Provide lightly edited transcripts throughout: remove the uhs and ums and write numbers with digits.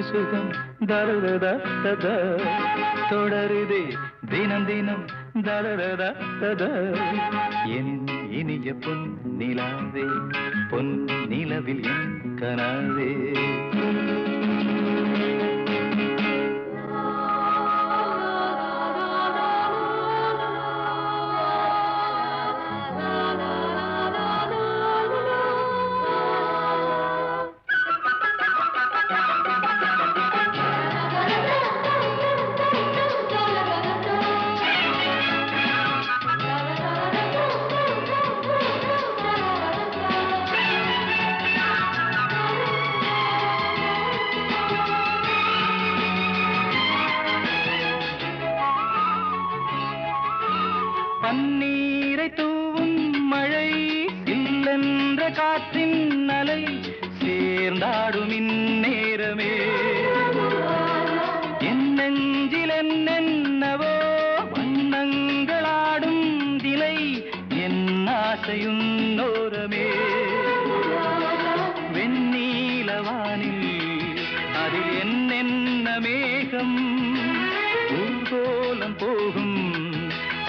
சுகம் தரதா ததா தொடருதே தினம் தினம் தரதா ததா என் இனிய பொன் நிலாவே பொன் நிலவில் என் கனாவே பன்னீரை தூவும் மழை இல்லென்ற காற்றின் அலை சேர்ந்தாடும் இந்நேரமே என் நெஞ்சில் என்னென்னவோ வண்ணங்களாடும் திலை என் ஆசையுன்னோரமே வெண்ணீலவானில் அதில் என்னென்ன மேகம் ஊர்கோலம் போகும்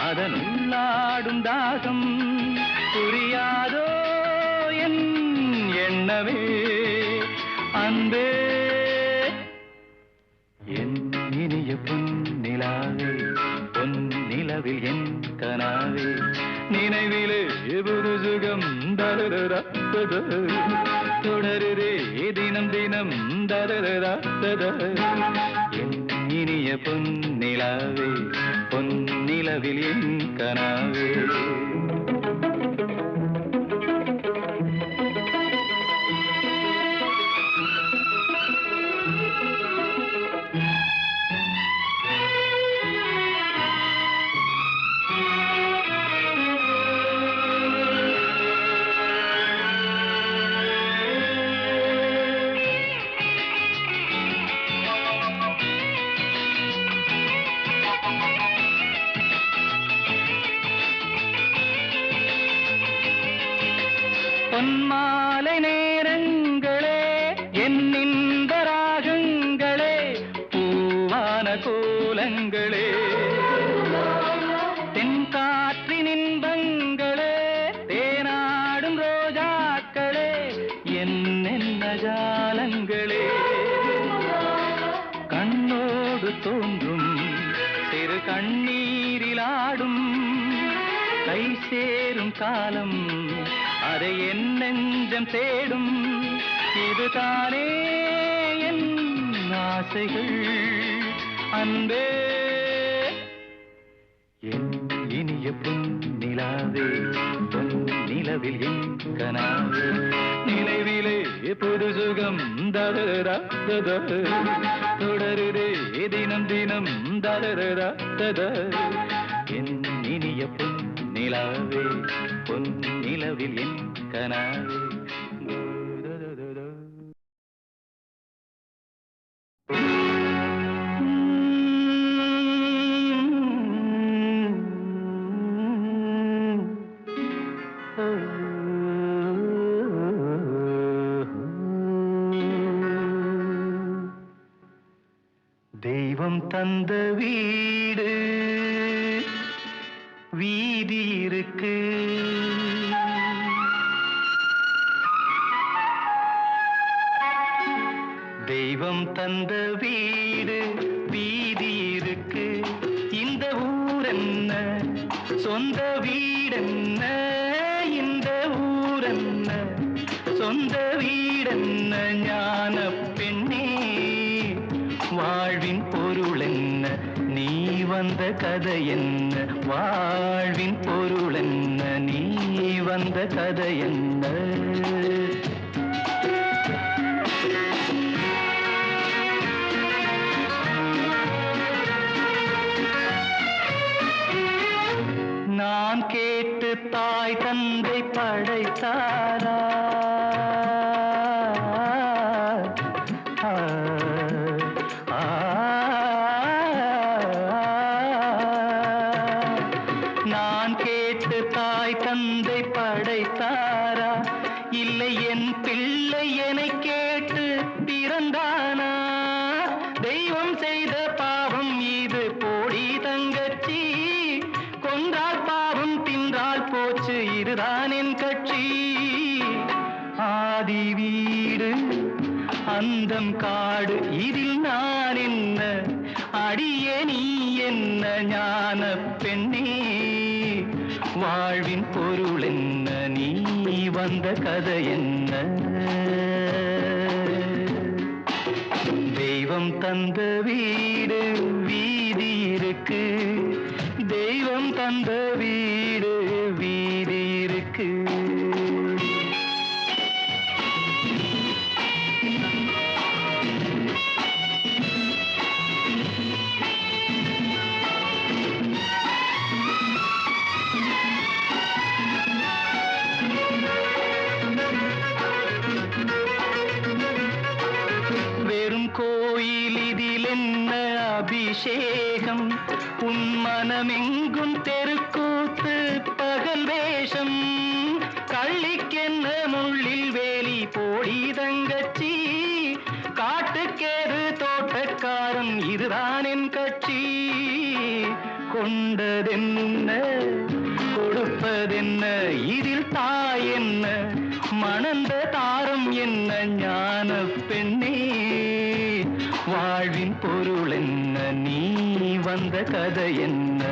அதன் உள்ளாடும் தாகம் புரியாதோ என் எண்ணமே அன்பே என் இனிய பொன் நிலாவே பொன் நிலவில் என் கனாவே நினைவிலே புது சுகம் தரதா தொடருதே தினம் தினம் தரதா என் இனிய பொன் நிலாவே பொன் நிலவில் என் கனாவே பொன்மாலை நேரங்களே என்னிந்த ராகங்களே பூவான கோலங்களே தென்காற்றின் இன்பங்களே தேனாடும் ரோஜாக்களே என்னென்ன ஜாலங்களே கண்ணோடு தோன்றும் சிறு கண்ணீரிலாடும் கை சேரும் காலம் அதை என் நெஞ்சம் தேடும் இதுதானே என் ஆசைகள் அன்பே என் இனிய பொன் நிலாவே பொன் நிலவில் என் கனாவே நினைவிலே புது சுகம் தரதா தொடருதே தினம் தினம் தரதா என் இனிய பொன் நிலாவே பொன் நிலவில் என் கனாவே தெய்வம் தந்த வீடு வீதி இருக்கு தெய்வம் தந்த வீடு வீதி இருக்கு இந்த ஊரென்ன சொந்த வீடென்ன இந்த ஊரென்ன சொந்த வீடென்ன ஞான பெண்ணே வாழ்வின் பொருள் என்ன நீ வந்த கதை என்ன வாழ்வின் பொருள் என்ன நீ வந்த கதை என்ன நான் கேட்டு தாய் தந்தை படைத்தாரா நான் கேட்டு தாய் தந்தை படைத்தாரா இல்லை என் பிள்ளை என்னை கேட்டு பிறந்தானா சொந்தம் காடு இதில் நான் என்ன அடியே நீ என்ன ஞான பெண்ணே வாழ்வின் பொருள் என்ன நீ வந்த கதை என்ன தெய்வம் தந்த வீடு வீதி இருக்கு தெய்வம் தந்த வீடு வீதி இருக்கு அபிஷேகம் உன் மனமெங்கும் தெருக்கூத்து பகல் வேஷம் கள்ளிக்கென்ன முள்ளில் வேலி போடி தங்கச்சி காட்டுக்கேறு தோட்டக்காரன் இதுதான் என் கட்சி கொண்டதென்ன கொடுப்பதென்ன இதில் தாய் என்ன மணந்த தாரம் என்ன ஞான பெண்ணே வாழ்வின் பொருள் என்ன நீ வந்த கதை என்ன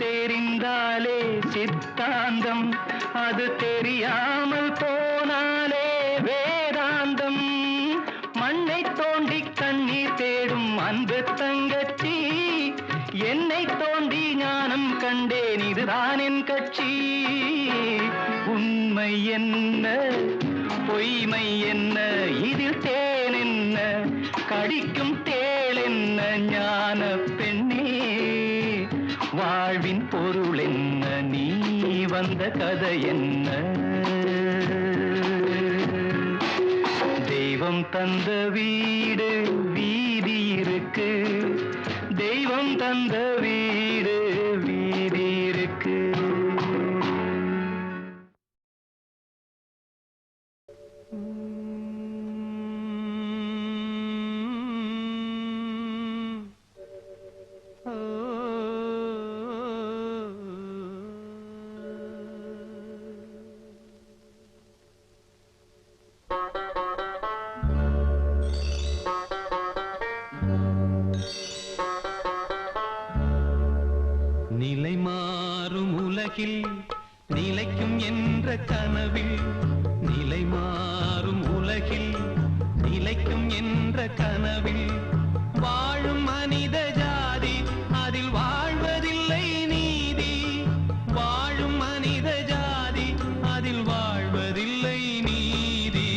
தெரிந்தாலே சித்தாந்தம் அது தெரியாமல் போனாலே வேதாந்தம் மண்ணை தோண்டி கண்ணீர் தேடும் அன்பு தங்கச்சி என்னை தோண்டி ஞானம் கண்டேன் இதுதான் என் கட்சி உண்மை என்ன பொய்மை என்ன இதில் தேன் என்ன கடிக்கும் தேள் என்ன ஞான பெண்ணே வாழ்வின் பொருள் என்ன நீ வந்த கதை என்ன தெய்வம் தந்த வீடு வீதி இருக்கு தெய்வம் தந்த வீடு வீதி இருக்கு நிலை மாறும் உலகில் நிலைக்கும் என்ற கனவில் நிலை மாறும் உலகில் நிலைக்கும் என்ற கனவில் வாழும் மனித ஜாதி அதில் வாழ்வதில்லை நீதி வாழும் மனித ஜாதி அதில் வாழ்வதில்லை நீதி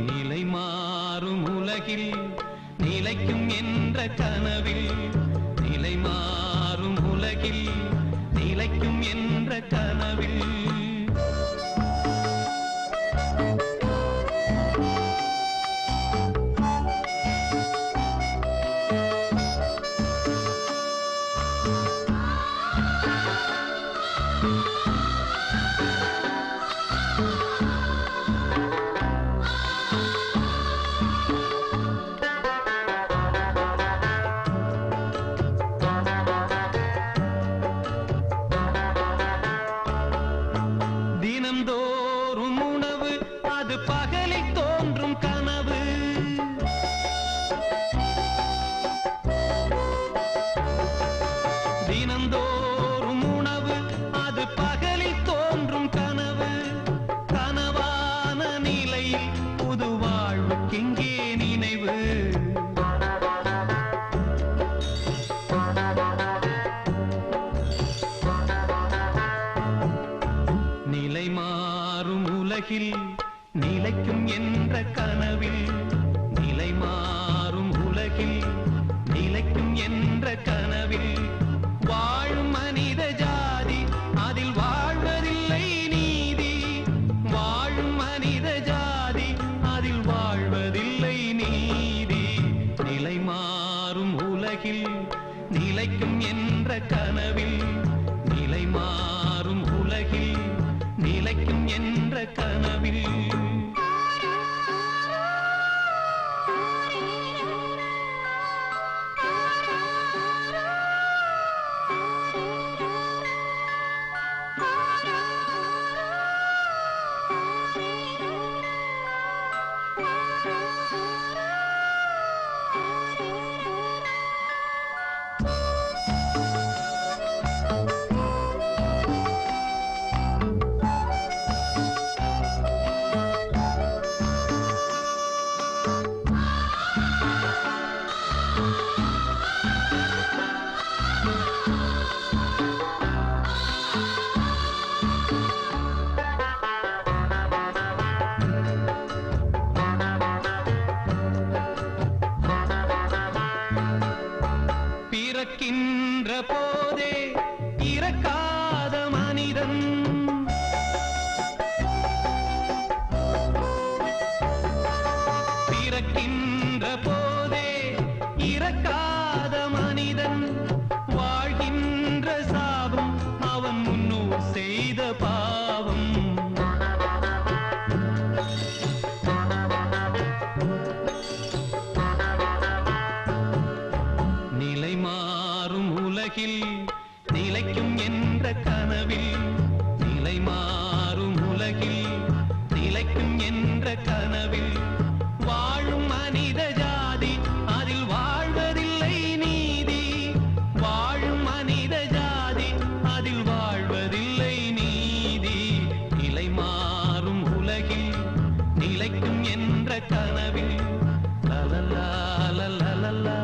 நிலை மாறும் உலகில் நிலைக்கும் என்ற கனவில் நிலை மாறும் உலகில் நிலைக்கும் என்ற கனவில் தினம்தோறும் உணவு அது பகலில் தோன்றும் கனவு தினம்தோறும் உணவு அது பகலில் தோன்றும் கனவு கனவான நிலையில் புது வாழ்வுக்கெங்கே நினைவு நிலை மாறும் உலகில் நிலைக்கும் என்ற கனவில் நிலை மாறும் உலகில் நிலைக்கும் என்ற கனவில் வாழும் மனித ஜாதி அதில் வாழ்வதில்லை நீதி வாழும் மனித ஜாதி அதில் வாழ்வதில்லை நீதி நிலை மாறும் உலகில் நிலை இறக்காத மனிதன் பிறக்கின்ற போதே இறக்காத மனிதன் வாழ்கின்ற சாபம் அவன் முன்னோர் செய்த பாவம் நிலை மாறும் உலகில் நிலைக்கும் என்ற கனவில் நிலை மாறும் உலகில் நிலைக்கும் என்ற கனவில் வாழும் மனித ஜாதி அதில் வாழ்வதில்லை நீதி வாழும் மனித ஜாதி அதில் வாழ்வதில்லை நீதி நிலை மாறும் உலகில் நிலைக்கும் என்ற கனவில் லலலா லலலா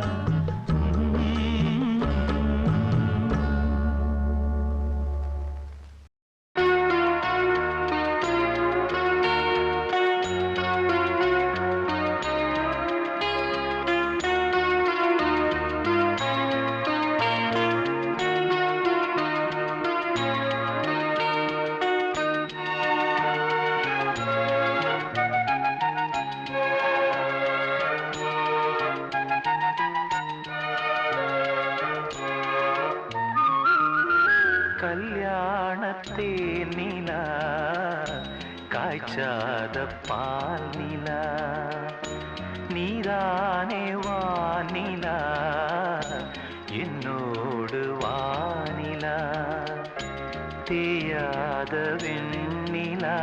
கல்யாணத்தே நிலா காய்ச்சாத பால் நிலா நீதானே வானிலா என்னோடு வானிலா தேயாத வெண்ணிலா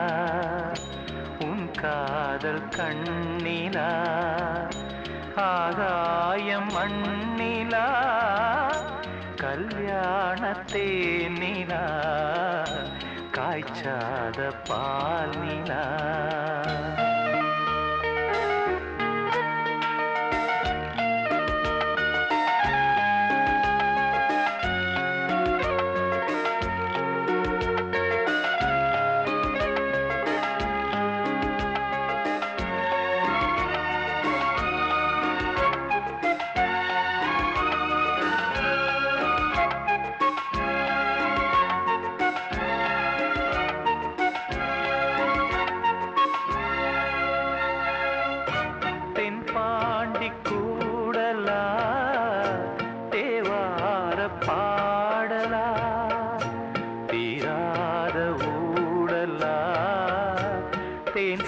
உன் காதல் கண்ணிலா ஆகாயம் மண்ணிலா கல்யாணத்தே நிலா காய்ச்சாத பால் நிலா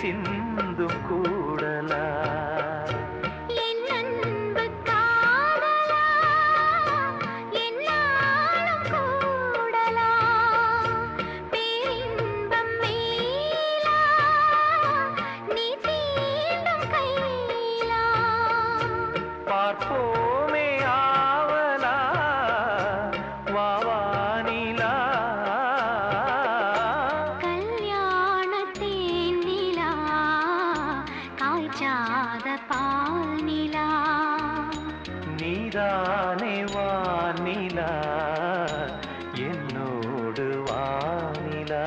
சிந்தும் கூடலா என் அன்பு காதலா என்னாலும் கூடலா பேரின்பம் மேலா நீ தீண்டும் கையிலா பார்ப்போமே ஆவலா வாவானிலா நீதானே வானிலா என்னோடு வானிலா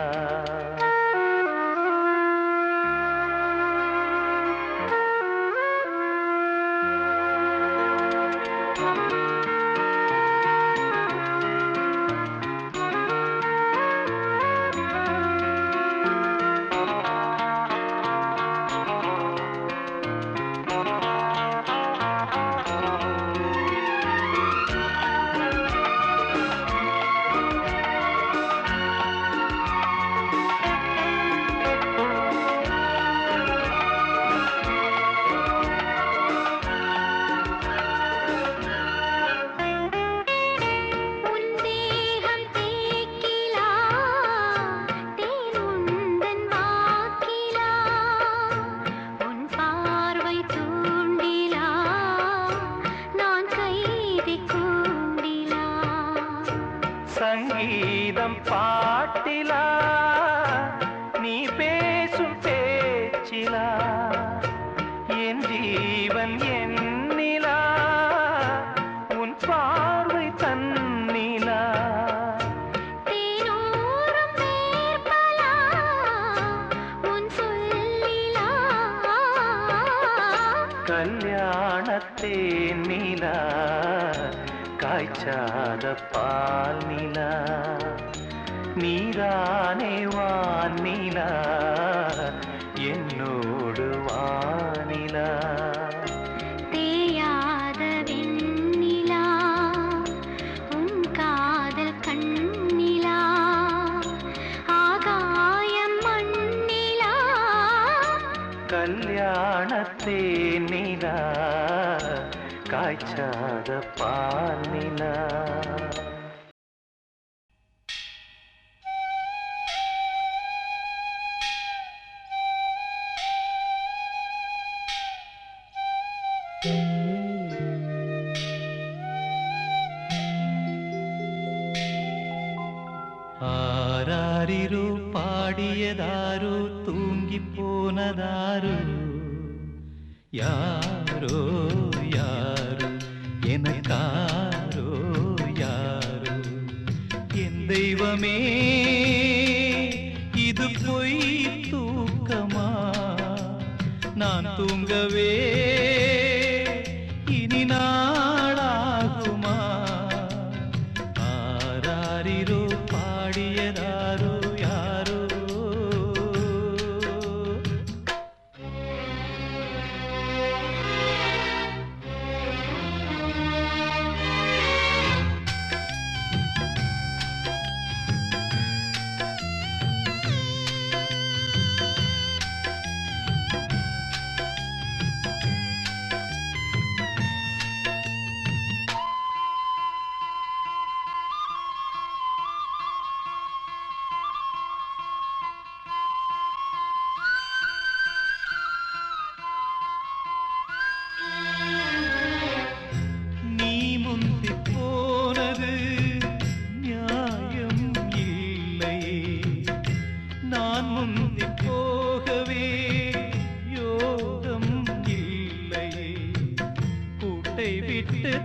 சங்கீதம் பாட்டிலா நீ பேசும் பேச்சிலா என் ஜீவன் என்னிலா உன் பார்வை தன்னிலா தேனோரம் மேற்பலா உன் சொல்லிலா கல்யாணத்தே நிலா காய்ச்சாத பால் நிலா நீரானே வானிலா என்னோடு வானிலா தேயாத வெண்ணிலா உன் காதல் கண்ணிலா ஆகாயம் மண்ணிலா கல்யாணத்தே நிலா காய்ச்சாத பால் நிலா ஆராரிரோ பாடியதாரோ தூங்கி போனதாரோ யாரோ யாரோ எனக்காரோ யாரோ என் தெய்வமே இது பொய் தூக்கமா நான் தூங்கவே இனி நாளாகுமா ஆராரிரோ பாடியதாரோ யாரோ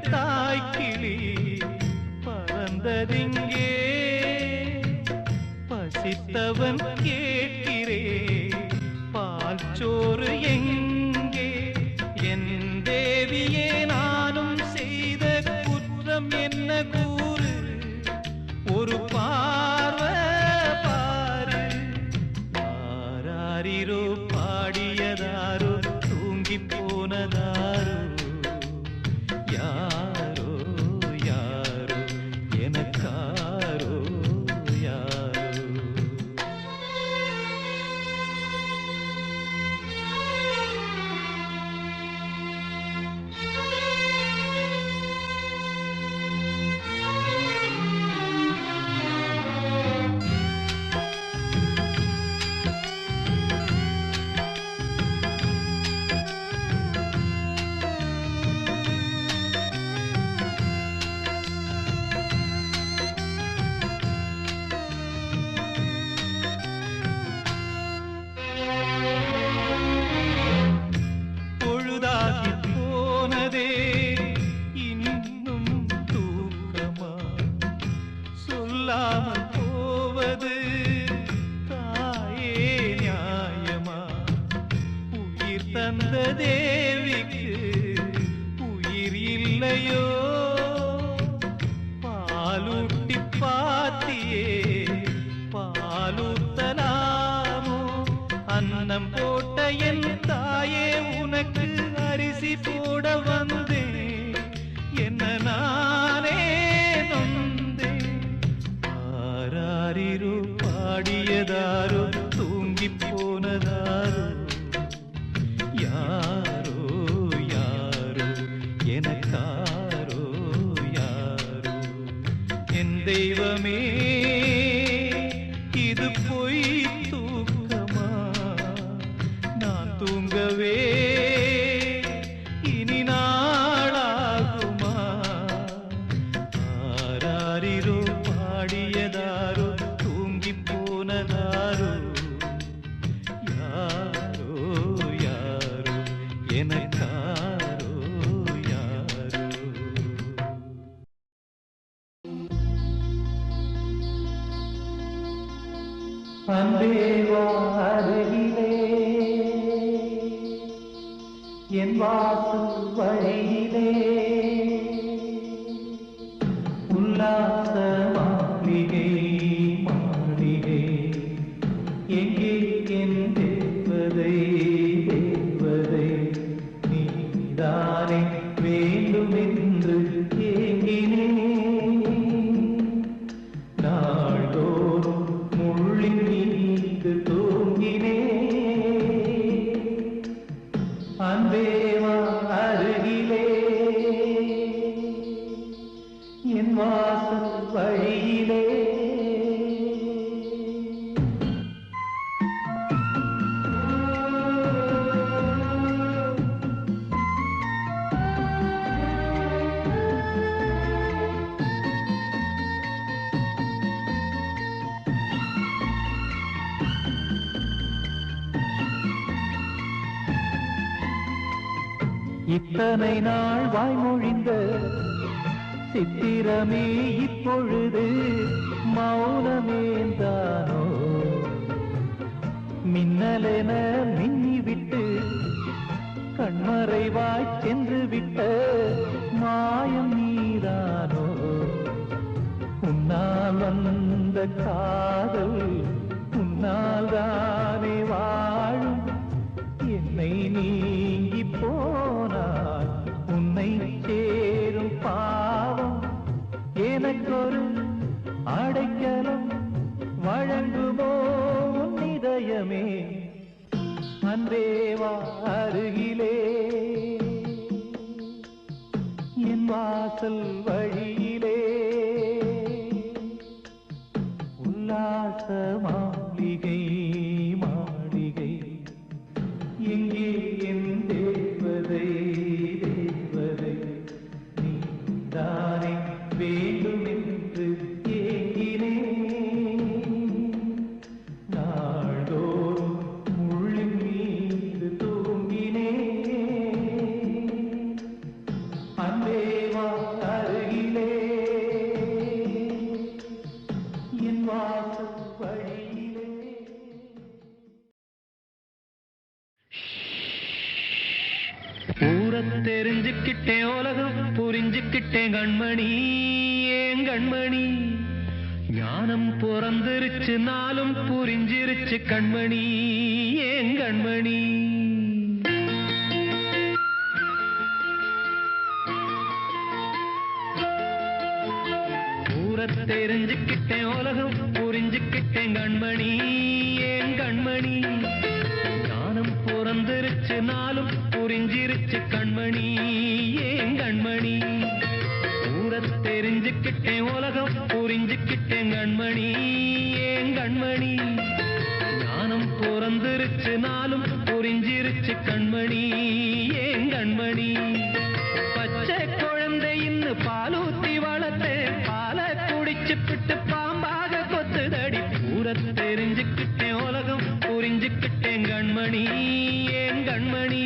தாய்க்கிளி பறந்ததிங்கே பசித்தவன் கேட்கிறே பால் சோறு எங்கே என் தேவியே நானும் செய்த குற்றம் என்ன கூறு ஒரு பார்வை பாரு ஆராரிரோ பாடியதாரோ தூங்கி போனதாரோ யாரோ யாரோ எனக்காரோ யாரோ தேவிக்கு உயிர் இல்லையோ பாலூட்டி பாத்தியே பாலூத்தலாமோ அன்னம் போட்ட என் தாயே உனக்கு அரிசி போட வந்தேன் என்ன நானே நொந்தேன் ஆராரிரோ பாடியதாரோ தூங்கி போனதாரோ யாரோ யாரோ எனக்காரோ யாரோ என் தெய்வமே இது பொய் தூக்கமா நான் தூங்கவே இனி நாளாகுமா ஆராரிரோ பாடியதாரோ தூங்கி போனதாரோ யாரோ யாரோ எனக்காரோ யாரோ அன்பேவா அருகிலே என் வாசல் வழியிலே இத்தனை நாள் வாய்மொழிந்த சித்திரமே இப்பொழுது மௌனமேந்தானோ மின்னலென மின்னிவிட்டு கண்மறைவாய் சென்று விட்ட மாயம் நீதானோ உன்னால் வந்த காதல் உன்னால் தானே வாழும் என்னை நீங்கி போனால் உன்னை சேரும் பாவம் எனக்கொரு அடைக்கலம் வழங்குமோ உன் இதயமே அன்பேவா அருகிலே என் வாசல் வழியிலே உல்லாச மாளிகை மாளிகை எங்கே என் தேவதை தேவதை நீ தானே வேண்டும் என்று ஏங்கினேன் நாள்தோறும் முள்ளின் மீது தூங்கினேன் அன்பேவா அருகிலே என் வாசல் வழியிலே. ஊரை தெரிஞ்சுக்கிட்டேன் உலகம் புரிஞ்சுக்கிட்டேன் கண்மணி ஏன் கண்மணி ஞானம் பிறந்திருச்சு நாளும் புரிஞ்சிருச்சு கண்மணி ஏன் கண்மணி ஊரை தெரிஞ்சுக்கிட்டேன் உலகம் புரிஞ்சுக்கிட்டேன் கண்மணி ஏன் கண்மணி ஞானம் பிறந்திருச்சு நாளும் புரிஞ்சிருச்சு கண்மணி ஏன் கண்மணி ஊரை தெரிஞ்சுக்கிட்டேன் உலகம் புரிஞ்சுக்கிட்டேன் கண்மணி ஏன் கண்மணி ஞானம் பிறந்திருச்சு நாளும் புரிஞ்சிருச்சு கண்மணி ஏன் கண்மணி பச்சை குழந்தை இன்னும் பாலூத்தி வளர்த்தேன் பாலை குடிச்சுப்பிட்டு பாம்பாக கொத்துதடி ஊரை தெரிஞ்சுக்கிட்டேன் உலகம் புரிஞ்சுக்கிட்டேன் கண்மணி ஏன் கண்மணி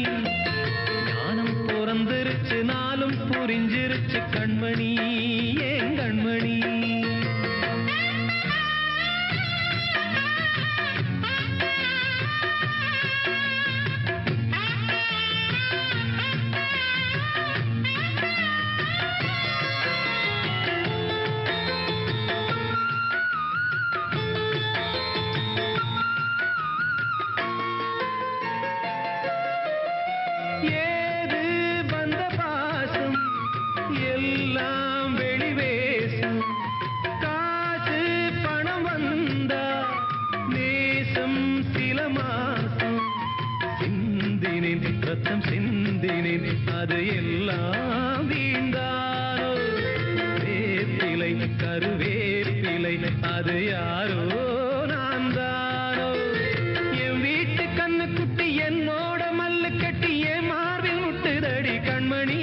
ஞானம் பிறந்திருச்சு நாளும் புரிஞ்சிருச்சு கண்மணி ஏன் கண்மணி ஏது வந்த பாசம் எல்லாம் வெளிவேசம் காசு பணம் வந்தா நேசம் சில மாசம் சிந்தினேன் ரத்தம் சிந்தினேன் அது எல்லாம் வீண்டானோ வேப்பிலை கருவேப்பிலை அது யாரோ நான் தானோ என் வீட்டு கண்ணு குட்டி என்னோட மல்லு கட்டி என் மார்பில் முட்டுதடி கண்மணி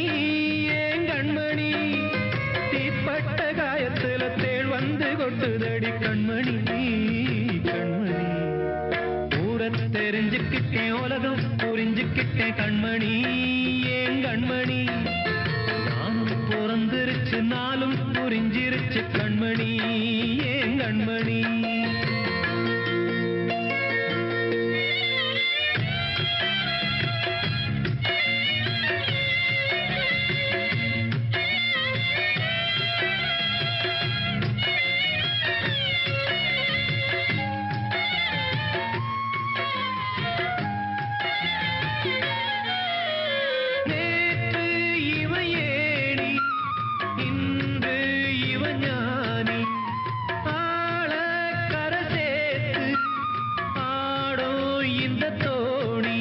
ஏன் கண்மணி தீப்பட்ட காயத்துல தேள் வந்து கொட்டுதடி கண்மணி கண்மணி ஊரை தெரிஞ்சுக்கிட்டேன் உலகம் புரிஞ்சுக்கிட்டேன் கண்மணி ஏன் கண்மணி நானும் பிறந்திருச்சு நாளும் புரிஞ்சிருச்சு கண்மணி ஏன் கண்மணி நேற்று இவ ஏணி இன்று இவ ஞானி ஆள கரை சேர்த்து ஆடோ இந்த தோணி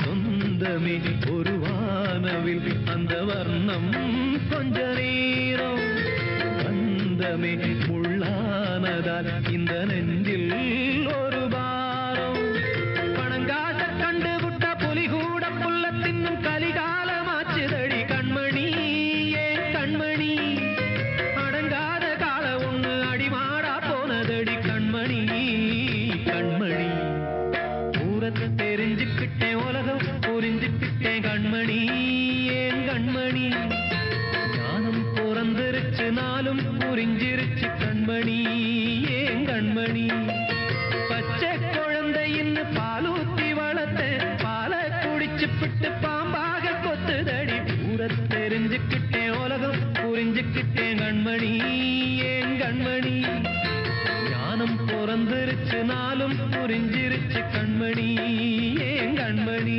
சொந்தமே ஒரு வானவில் அந்த வர்ணம் கொஞ்ச நேரம் பந்தமே முள்ளானதால் இந்த நெஞ்சில் ஒரு பாரம் பணங்காச கண்டு விட்ட புலி கூட புல்ல தின்னும் கலிகாலமாச்சுதடி கண்மணி ஏன் கண்மணி அடங்காத கால ஒண்ணு அடிமாடா போனதடி கண்மணி கண்மணி ஊரை தெரிஞ்சுக்கிட்டேன் உலகம் புரிஞ்சுக்கிட்டேன் கண்மணி கண்மணி பச்சை குழந்தையின் பாலூத்தி வளர்த்த பால குடிச்சு பிட்டு பாம்பாக கொத்துதடி ஊர தெரிஞ்சுக்கிட்டேன் உலகம் புரிஞ்சுக்கிட்டேன் கண்மணி ஏன் கண்மணி ஞானம் பிறந்திருச்சு நாளும் புரிஞ்சிருச்சு கண்மணி ஏன் கண்மணி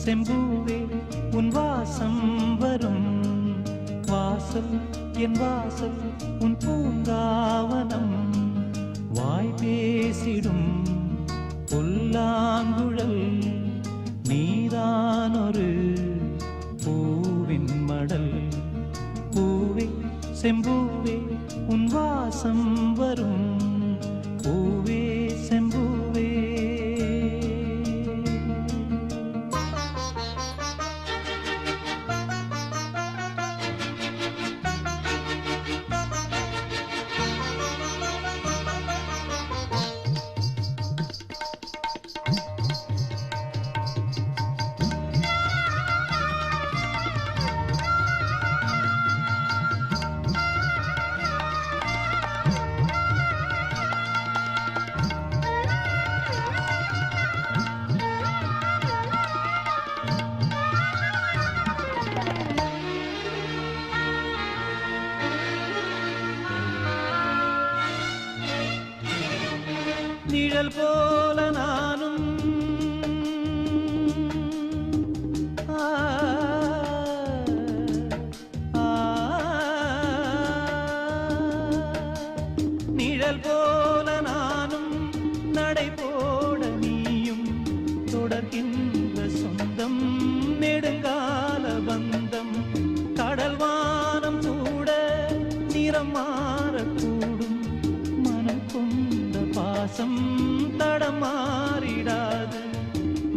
செம்பூவே உன் வாசம் வரும் வாசல் என் வாசல் உன் பூங்காவனம் வாய் பேசிடும் புல்லாங்குழல் நீதான் ஒரு பூவின் மடல் பூவே செம்பூவே உன் வாசம் வரும் பூவே செம்பூவே நிழல் போல நானும் நிழல் போல நானும் நடை போட நீயும் தொடர்கின்ற சொந்தம் நெடுங்கால பந்தம் கடல் வானம் கூட நிறம் மாறக்கூடும் மனம் கொண்ட பாசம் தடமாறிடாது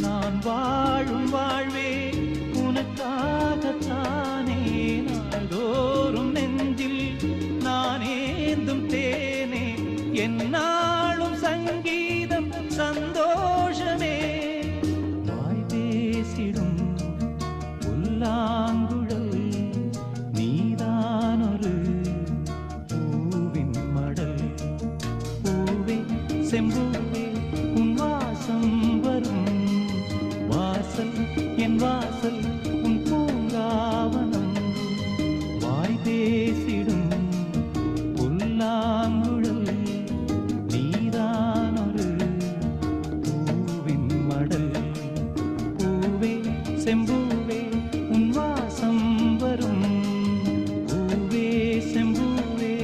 நான் வாழும் வாழ்வே உனக்காகத்தானே நாள்தோறும் நெஞ்சில் நான் ஏந்தும் தேனே என்னாலும் சங்கீதம் சந்தோஷமே வாய் பேசிடும் புல்லாங்குழல் நீதான் ஒரு பூவின் மடல் பூவே செம்பூவே உன் வாசம் வரும் வாசல் என் வாசல் உன் பூங்காவனம் வாய் பேசிடும் புல்லாங்குழல் நீதான் ஒரு பூவின் மடல் பூவே செம்பூவே உன் வாசம் வரும் பூவே செம்பூவே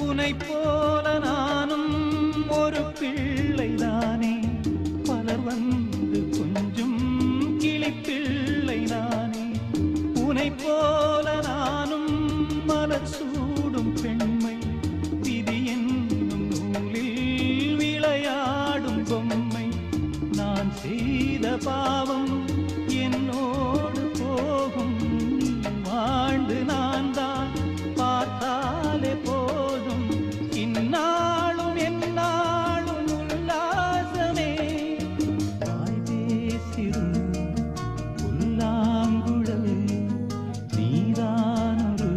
உன்னைப் போல நானும் ஒரு பிள்ளைதானே பலர் வந்து கொஞ்சம் கிளிப்பிள்ளை நானே உன்னைப் போல நானும் மலர் சூடும் பெண்மை விதி என்னும் நூலில் விளையாடும் பொம்மை நான் செய்த பாவம் என்னோடு போகும் நீ வாழ்ந்து நான் தான் பார்த்தாலே போதும் இந்நாளும் எந்நாளும் உல்லாசமே வாய் பேசிடும் புல்லாங்குழல் நீதான் ஒரு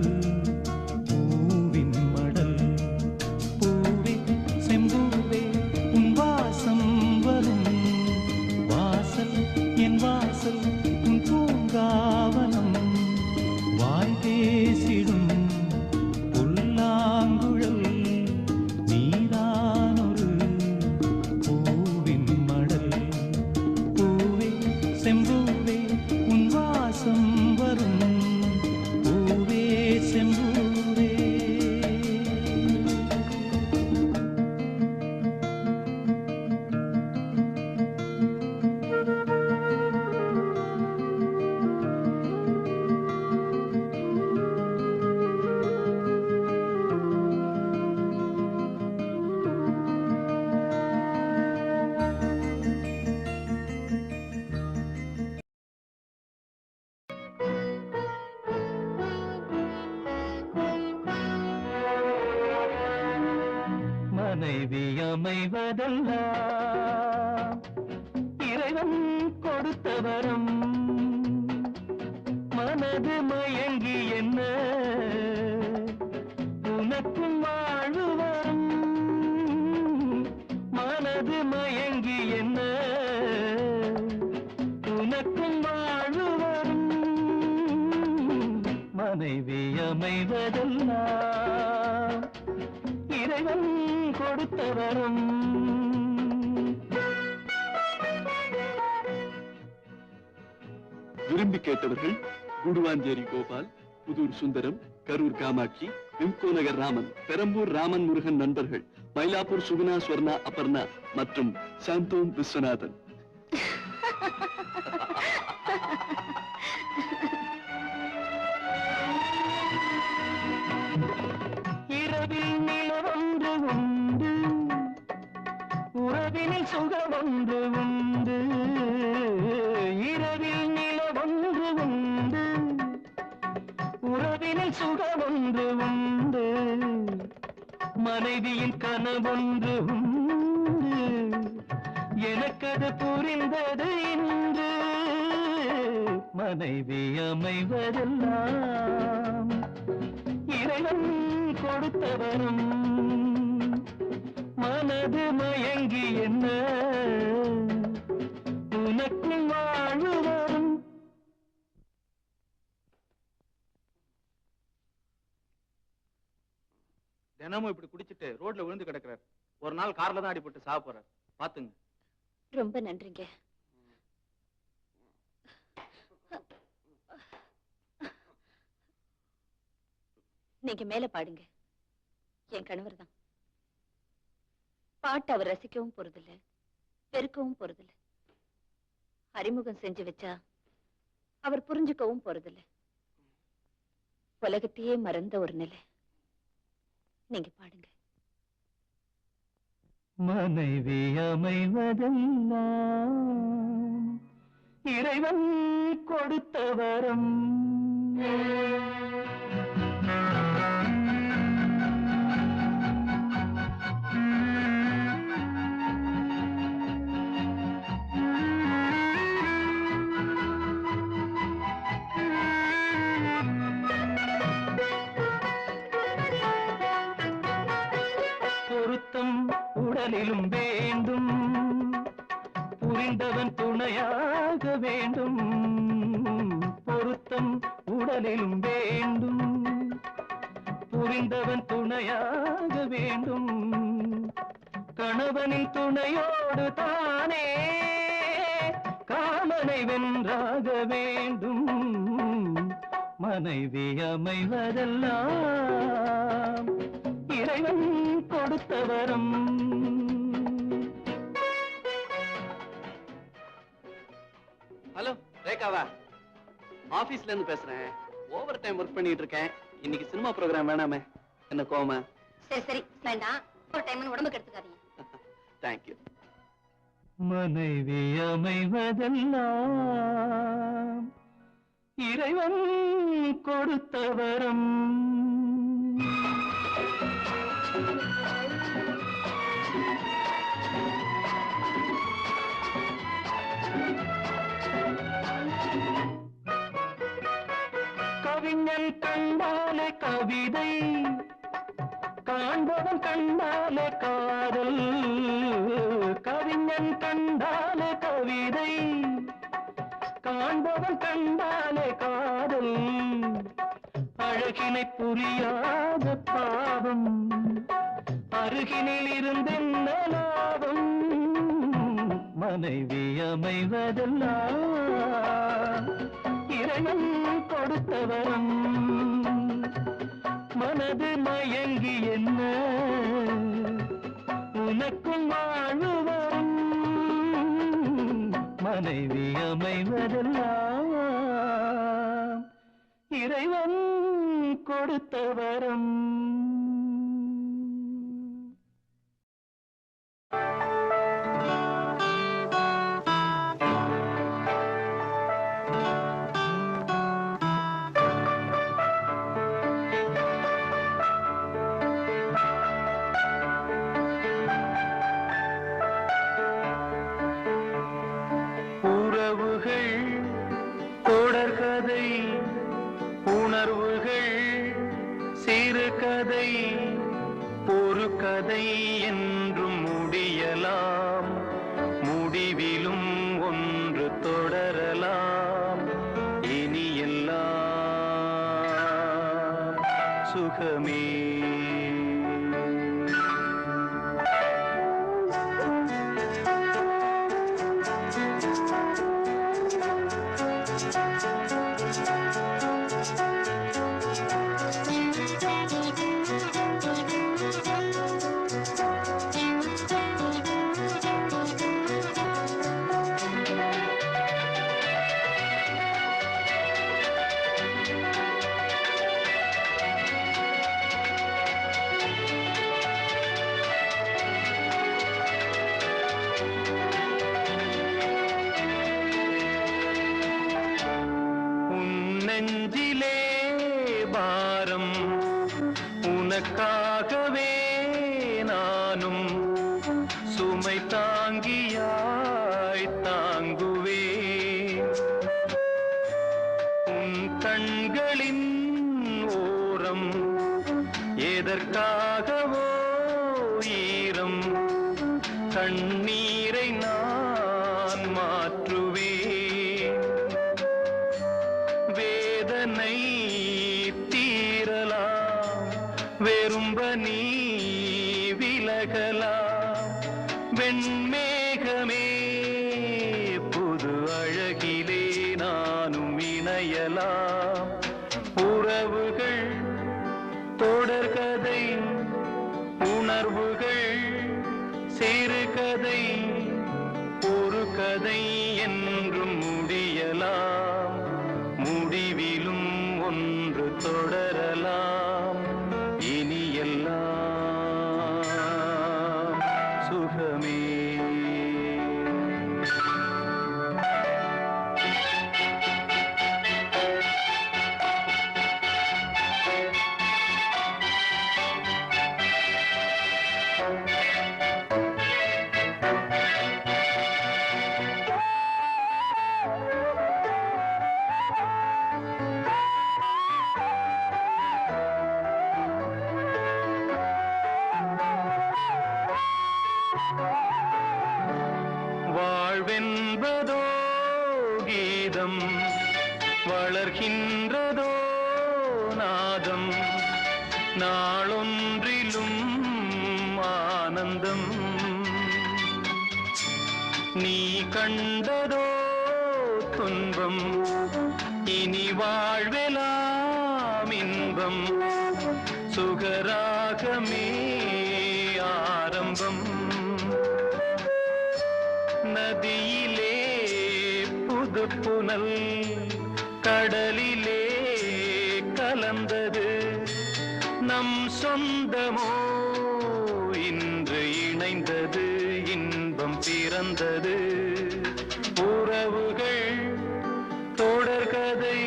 பூவின் மடல் பூவே செம்பூவே உன் வாசம் வரும் வாசல் என் மனைவி அமைவதெல்லாம் இறைவன் கொடுத்த வரம். மனது மயங்கி என்ன உனக்கும் வாழ்வு வரும். மனது மயங்கி என்ன உனக்கும் வாழ்வு வரும். மனைவி அமைவதெல்லாம் இறைவன் கொடுத்த வரம். விரும்பி கேட்டவர்கள் குடுவாஞ்சேரி கோபால், புதூர் சுந்தரம், கரூர் காமாட்சி, விம்கோ நகர் ராமன், பெரம்பூர் ராமன் முருகன் நண்பர்கள், மயிலாப்பூர் சுகுணா ஸ்வர்ணா அபர்ணா மற்றும் சாந்தோம் விஸ்வநாதன். இரவில் நிலவொன்று உண்டு, உறவினில் சுகமொன்று உண்டு. இரவில் நிலவொன்று உண்டு, உறவினில் சுகமொன்று உண்டு. மனைவியின் கனவொன்று உண்டு, எனக்கது புரிந்தது இன்று. மனைவி அமைவதெல்லாம் இறைவன் கொடுத்த வரம். மனது மயங்கி என்ன உனக்கும் வாழ்வு வரும். தினமும் இப்படி குடிச்சிட்டு ரோட்ல விழுந்து கிடக்குறாரு. ஒரு நாள் கார்ல தான் அடிபட்டு சாக போறாரு. பாத்துங்க. ரொம்ப நன்றிங்க. நீங்க மேல பாடுங்க. என் கணவர் தான். பாட்டு அவர் ரசிக்கவும் போறதில்ல, பெருக்கவும் போறதில்ல. அறிமுகம் செஞ்சு வச்சா அவர் புரிஞ்சுக்கவும் போறதில்ல. உலகத்தையே மறந்த ஒரு நிலை. நீங்க பாடுங்க. மனைவி அமைவதெல்லாம் இறைவன் கொடுத்த வரம். பொருத்தம் உடலிலும் வேண்டும், புரிந்தவன் துணையாக வேண்டும். பொருத்தம் உடலிலும் வேண்டும், புரிந்தவன் துணையாக வேண்டும். கணவனின் துணையோடு தானே காமனை வென்றாக வேண்டும். மனைவி அமைவதெல்லாம் இறைவன் கொடுத்த வரம். ஹலோ ரேகாவா? ஆபீஸ்ல இருந்து பேசுறேன். ஓவர் டைம் ஒர்க் பண்ணிட்டு இருக்கேன். இன்னைக்கு சினிமா ப்ரோக்ராம் வேணாமே? என்ன கோவமா? சரி சரி வேண்டாம். ஒரு டைம் உடம்புக்கு எடுத்துக்காதீங்க. தேங்க்யூ. மனைவி அமைவதெல்லாம் இறைவன் கொடுத்த வரம். கவிஞன் கண்டாலே கவிதை, காண்பவன் கண்டாலே காதல். கவிஞன் கண்டாலே கவிதை, காண்பவன் கண்டாலே காதல். அழகினை புரியாத பாவம், அருகினில் இருந்தென்ன லாபம். மனைவி அமைவதெல்லாம் இறைவன் கொடுத்த வரம். மனது மயங்கி என்ன உனக்கும் வாழ்வு வரும். மனைவி அமைவதெல்லாம் இறைவன் கொடுத்த வரம். தொடர்கதை உணர்வுகள் சிறுகதை ஒரு கதை என்றும் முடியலாம் முடிவிலும் ஒன்று தொடரலாம் இனி எல்லாம் சுகமே நெஞ்சிலே பாரம் உனக்காகவே நானும் சுமை தாங்கியாய் தாங்குவே உன் கண்களின் ஓரம் எதற்காகவோ ஈரம் கண்ணீரை நான் மாற்றுவேன் வேதனை தீரலாம் வெறும்ப நீ விலகலாம் வெண்மேகமே புது அழகிலே நானும் இணையலாம் உறவுகள் தொடர்கதை உணர்வுகள் சிறுகதை ஒரு கதை என்றும் முடியலாம் முடிவிலும் ஒன்று தொடரலாம் இனி எல்லாம் சுகமே வாழ்வென்பதோ கீதம் வளர்கின்றதோ நாதம் நாளொன்றிலும் ஆனந்தம் நீ கண்டதோ துன்பம் இனி வாழ்வெலாம் இன்பம் சுகராகமே ஆரம்பம் நதியிலே புது புனல் கடலிலே கலந்தது நம் சொந்தமோ இன்று இணைந்தது இன்பம் பிறந்தது உறவுகள் தொடர்கதை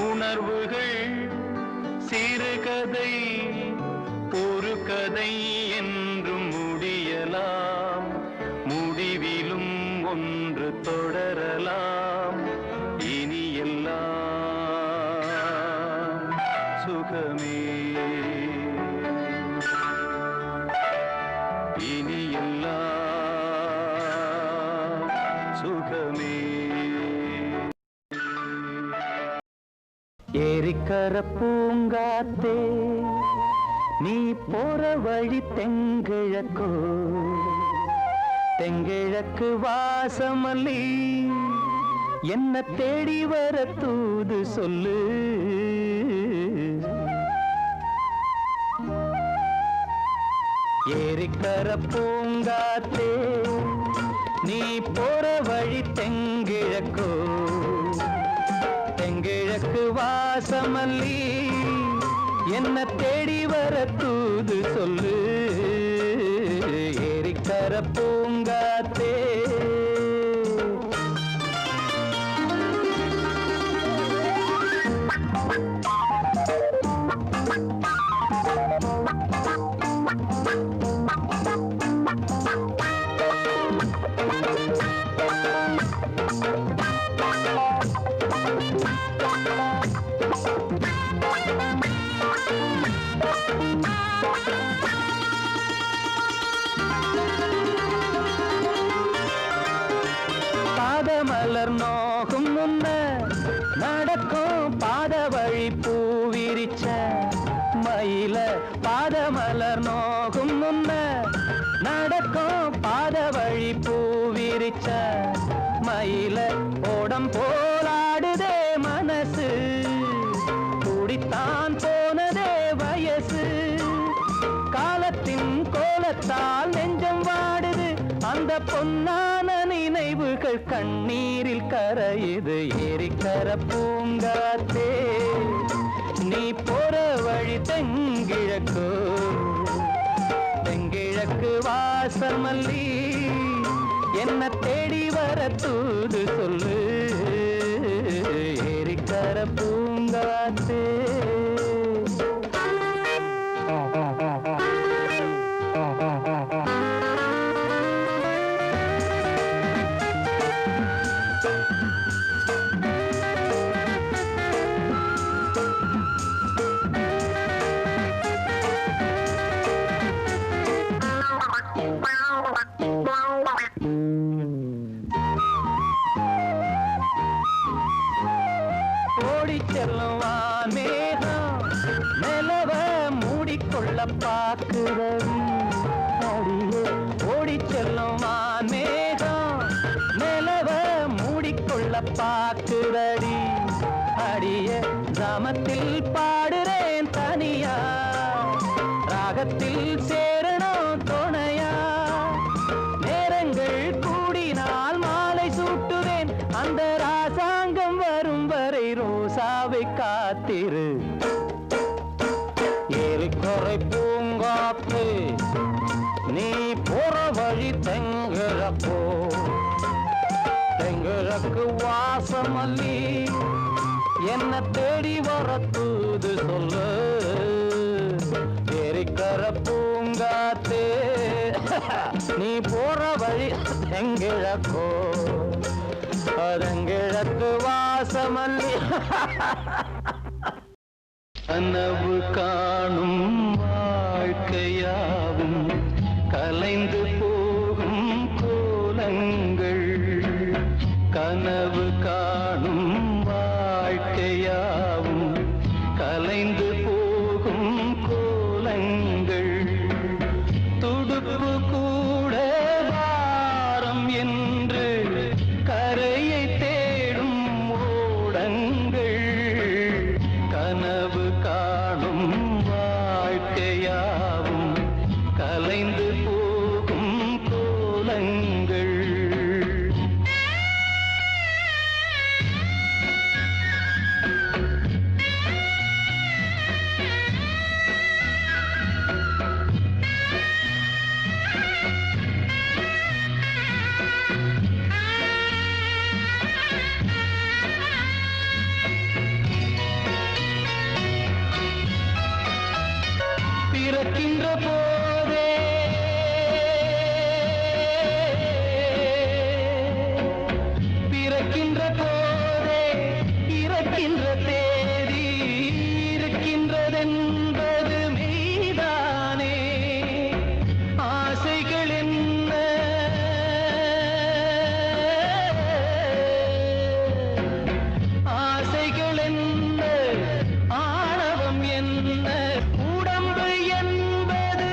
உணர்வுகள் சிறுகதை ஒரு கதை என்றும் முடியலாம் முடிவிலும் ஒன்று தொடரலாம் இனி எல்லாம் சுகமே இனி எல்லாம் சுகமே ஏரிக்கர பூங்காத்தே நீ போற வழி தெங்கிழக்கோ தெங்கிழக்கு வாசமல்லி என்ன தேடி வர தூது சொல்லு ஏரிக்கர பூங்காத்தே நீ போற வழி தெங்கிழக்கோ தெங்கிழக்கு வாசமல்லி என்ன தேடி வர தூது சொல்லு ஏரிக்கர பூங்காத்தே நடக்கும் பாத வழி பூவிரிச்ச மயில பாதமலர் நோகும் முன்ன நடக்கும் பாத வழி பூவிரிச்ச மயில ஓடம் போலாடுதே மனசு கூடித்தான் போனதே வயசு காலத்தின் கோலத்தால் நெஞ்சம் வாடுது அந்த பொன்னான நினைவுகள் கண்ணீரில் கரையுது ஏரிக்கர பூங்காத்தே நீ போற வழி தெங்கிழக்கு தெங்கிழக்கு வாசல் மல்லி என்ன தேடி வர தூது சொல்லு ஏரிக்கர பூங்காத்தே செல்லுவான் மேகம் நிலவ மூடிக்கொள்ள பார்க்கிறவி அடியே ஓடி செல்லுவான் மேகம் நிலவ மூடிக்கொள்ள பார்க்கிறடி அடிய கிராமத்தில் பாடுறேன் தனியா ராகத்தில் சேரணும் துணையா நேரங்கள் கூடினால் மாலை சூட்டுவேன் அந்த ராசாங்கம் வரும் வரை ரோசாவை காத்திரு ஏரிக்கரை பூங்காத்து நீ போற வழி தெங்கிழப்போ தெங்கிழக்கு வாசமல்லி என்ன தேடி வர தூது சொல்லு ஏரிக்கர பூங்காத்து நீ போற வழி தெங்கிழக்கோ அதங்கிழக்கு வாசமல்லி கனவு காணும் வாழ்க்கையாவும் கலைந்து போகும் கோலங்கள் கனவு காணும் வாழ்க்கையாவும் கலைந்து போகும் கோலங்கள் துடுப்பு கூட வாரம் என்று கரையை தேடும் ஓடங்கள் கனவு காணும் வாழ்க்கையாவும் கலைந்து போகும் கோலங்கள் பிறக்கின்ற போதே பிறக்கின்ற போதே இறக்கின்ற தேதி இருக்கின்றதென்பது மெய்தானே ஆசைகள் என்ன ஆசைகள் என்ன ஆணவம் என்ன உடம்பு என்பது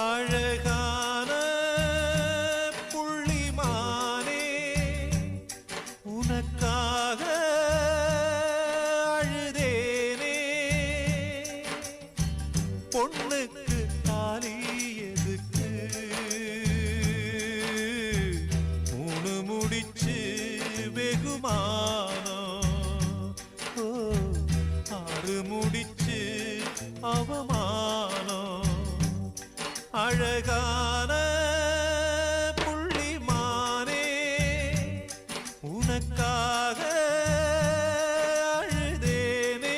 அழகான புள்ளிமானே உனக்காக அழுதேனே பொண்ணுக்கு தாலி எதுக்கு மூணு முடிச்சு வெகுமானம் ஓ ஆறு முடிச்சு அவமானம் அழகான புள்ளிமானே உனக்காக அழுதேனே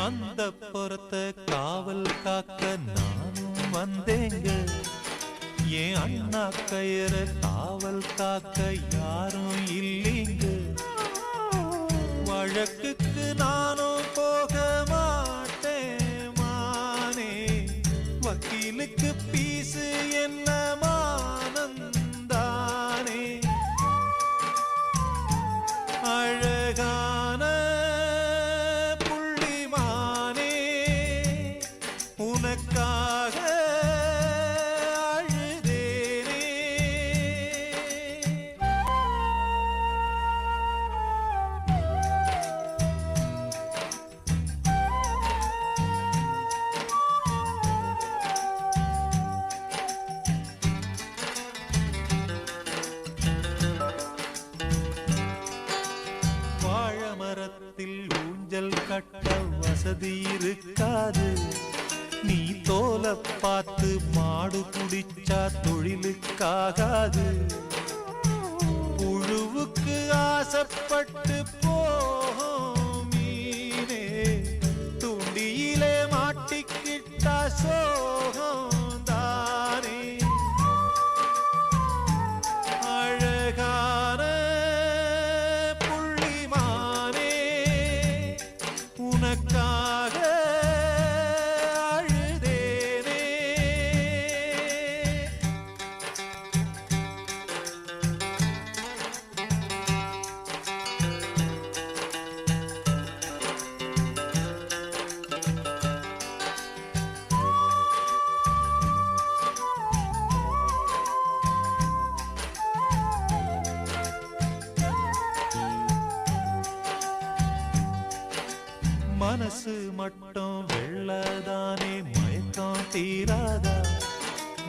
அந்த புறத்தை காவல் காக்க நானும் வந்தேங்க என் அண்ணா கயிற காவல் காக்க யாரும் இல்லைங்க வழக்குக்கு நானும் போக மாட்டேன் மானே வக்கீலுக்கு பீசு என்ன மானந்தானே அழகான உனக்காக அழுதேனே வாழை மரத்தில் ஊஞ்சல் கட்ட வசதி இருக்காது நீ தோலை பார்த்து மாடு குடிச்சா தொழிலுக்காகாது புழுவுக்கு ஆசைப்பட்டு போகும் மீனே துண்டியிலே மாட்டிக்கிட்டா சோகம் தானே அழகான புள்ளிமானே உனக்காக மனசு மட்டும் வெள்ளதானே மயக்கம் தீராதா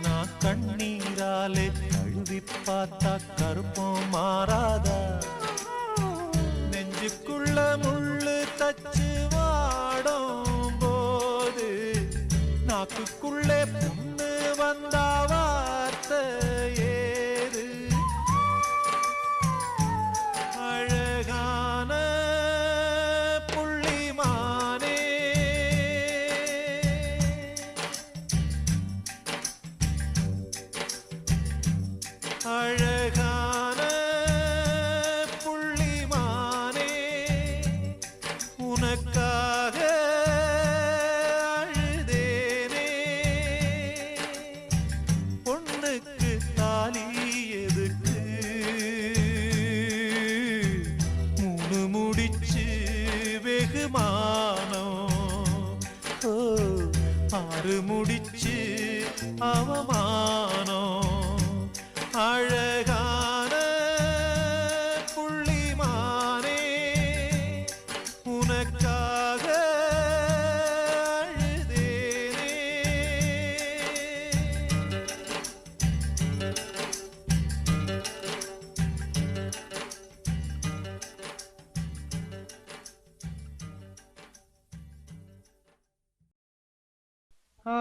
நான் கண்ணீராலே கழுவி பார்த்தா கருப்பம் மாறாதா நெஞ்சுக்குள்ள முள்ளு தச்சு வாடும் போது நாக்குக்குள்ளே புண்ணு வந்தா வார்த்தை ஏறு அழகான அழகான புள்ளிமானே உனக்காக அழுதேனே பொண்ணுக்கு தாலி எதுக்கு மூணு முடிச்சு வெகுமானம் ஓ ஆறு முடிச்சு அவமானம் அழகான புள்ளிமானே உனக்காக அழுதேனே ஆ